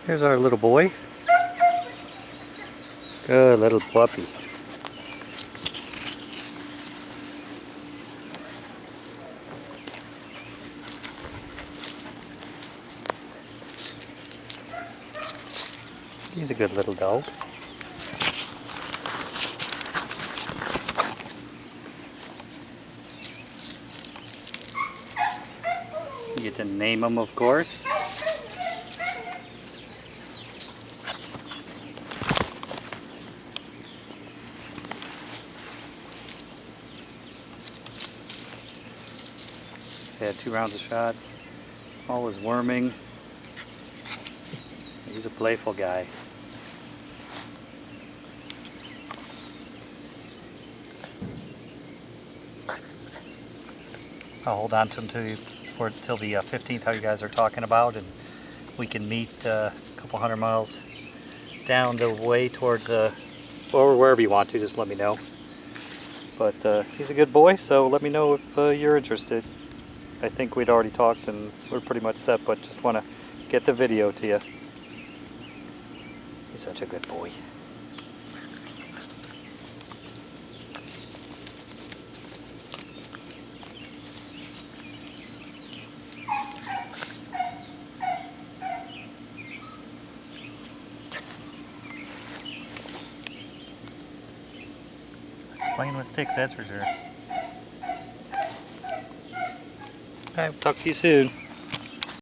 Here's our little boy. Good little puppy. He's a good little dog. You get to name him, of course. He's had 2 rounds of shots. All is worming. He's a playful guy. I'll hold on to him till the 15th, how you guys are talking about, and we can meet a couple 100 miles down the way towards, or wherever you want to, just let me know. But he's a good boy, so let me know if you're interested. I think we'd already talked and we're pretty much set, but just want to get the video to you. He's such a good boy. Playing with sticks, that's for sure. Alright, talk to you soon.